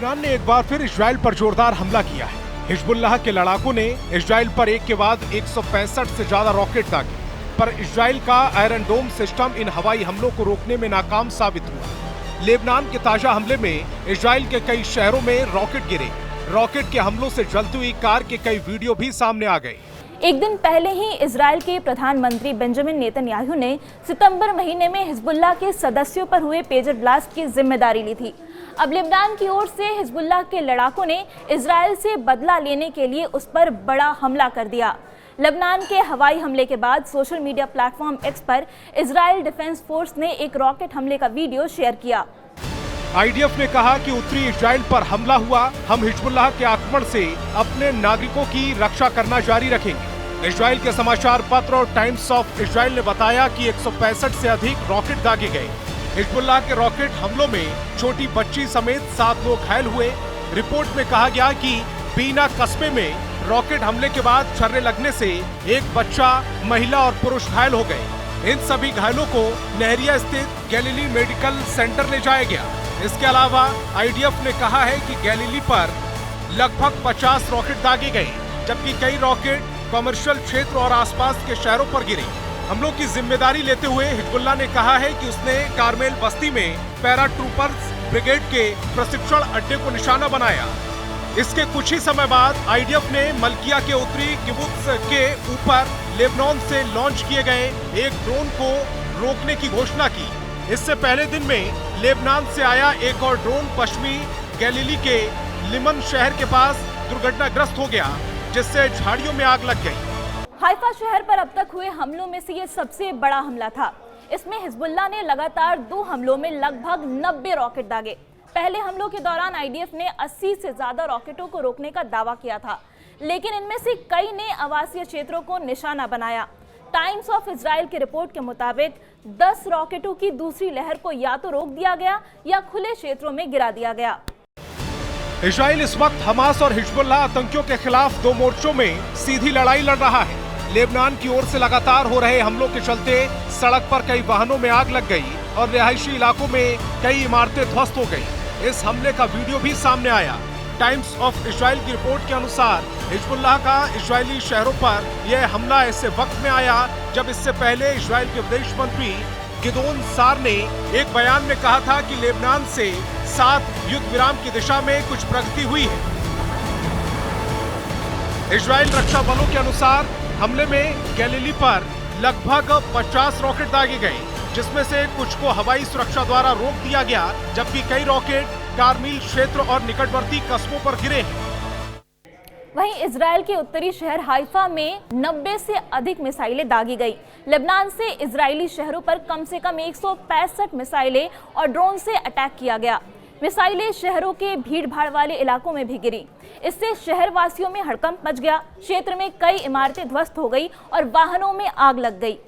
Lebanon ने एक बार फिर इजराइल पर जोरदार हमला किया है। हिजबुल्लाह के लड़ाकों ने इजराइल पर एक के बाद 165 से ज्यादा रॉकेट दागे, पर इजराइल का आयरन डोम सिस्टम इन हवाई हमलों को रोकने में नाकाम साबित हुआ। लेबनान के ताजा हमले में इजराइल के कई शहरों में रॉकेट गिरे। रॉकेट के हमलों से जलती हुई कार के कई वीडियो भी सामने आ गए। एक दिन पहले ही इजराइल के प्रधानमंत्री बेंजामिन नेतन्याहू ने सितंबर महीने में हिजबुल्लाह के सदस्यों पर हुए पेजर ब्लास्ट की जिम्मेदारी ली थी। अब लेबनान की ओर से हिजबुल्लाह के लड़ाकों ने इजराइल से बदला लेने के लिए उस पर बड़ा हमला कर दिया। लेबनान के हवाई हमले के बाद सोशल मीडिया प्लेटफॉर्म एक्स पर इजराइल डिफेंस फोर्स ने एक रॉकेट हमले का वीडियो शेयर किया। आईडीएफ ने कहा कि उत्तरी इजराइल पर हमला हुआ, हम हिजबुल्लाह के आक्रमण से अपने नागरिकों की रक्षा करना जारी रखेंगे। इजराइल के समाचार पत्र और टाइम्स ऑफ इजराइल ने बताया कि 165 से अधिक रॉकेट दागे गए। हिजबुल्लाह के रॉकेट हमलों में छोटी बच्ची समेत 7 लोग घायल हुए। रिपोर्ट में कहा गया कि बीना कस्बे में रॉकेट हमले के बाद छर्रे लगने से एक बच्चा, महिला और पुरुष घायल हो गए। इन सभी घायलों को नहरिया स्थित गैलीली मेडिकल सेंटर ले जाया गया। इसके अलावा आईडीएफ ने कहा है कि गैलीली पर लगभग 50 रॉकेट दागे गए, जबकि कई रॉकेट कमर्शियल क्षेत्र और आसपास के शहरों पर गिरे। हमलों की जिम्मेदारी लेते हुए हिजबुल्लाह ने कहा है कि उसने कारमेल बस्ती में पैरा ट्रूपर्स ब्रिगेड के प्रशिक्षण अड्डे को निशाना बनाया। इसके कुछ ही समय बाद आईडीएफ ने मलकिया के उत्तरी किबुत्स के ऊपर लेबनान से लॉन्च किए गए एक ड्रोन को रोकने की घोषणा की। इससे पहले दिन में लेबनान से आया एक और ड्रोन पश्चिमी गैलीली के लिमन शहर के पास दुर्घटनाग्रस्त हो गया, जिससे झाड़ियों में आग लग गई। हाइफा शहर पर अब तक हुए हमलों में से ये सबसे बड़ा हमला था। इसमें हिजबुल्लाह ने लगातार 2 हमलों में लगभग 90 रॉकेट दागे। पहले हमलों के दौरान आईडीएफ ने 80 से ज्यादा रॉकेटों को रोकने का दावा किया था, लेकिन इनमें से कई ने आवासीय क्षेत्रों को निशाना बनाया। टाइम्स ऑफ इजराइल की रिपोर्ट के मुताबिक 10 रॉकेटों की दूसरी लहर को या तो रोक दिया गया या खुले क्षेत्रों में गिरा दिया गया। इजराइल इस वक्त हमास और हिजबुल्लाह आतंकियों के खिलाफ 2 मोर्चों में सीधी लड़ाई लड़ रहा है। लेबनान की ओर से लगातार हो रहे हमलों के चलते सड़क पर कई वाहनों में आग लग गई और रिहायशी इलाकों में कई इमारतें ध्वस्त हो गई। इस हमले का वीडियो भी सामने आया। टाइम्स ऑफ इजराइल की रिपोर्ट के अनुसार हिजबुल्लाह का इजरायली शहरों पर यह हमला ऐसे वक्त में आया जब इससे पहले इजराइल के विदेश मंत्री गिदोन सार ने एक बयान में कहा था कि लेबनान से 7 युद्ध विराम की दिशा में कुछ प्रगति हुई है। इजराइल रक्षा बलों के अनुसार हमले में गैलीली पर लगभग 50 रॉकेट दागे गए, जिसमें से कुछ को हवाई सुरक्षा द्वारा रोक दिया गया, जबकि कई रॉकेट कारमिल क्षेत्र और निकटवर्ती कस्बों पर गिरे हैं। वहीं इजराइल के उत्तरी शहर हाइफा में 90 से अधिक मिसाइलें दागी गई। लेबनान से इजरायली शहरों पर कम से कम 165 मिसाइलें और ड्रोन से अटैक किया गया। मिसाइलें शहरों के भीड़-भाड़ वाले इलाकों में भी गिरी। इससे शहर वासियों में हड़कंप मच गया। क्षेत्र में कई इमारतें ध्वस्त हो गई और वाहनों में आग लग गई।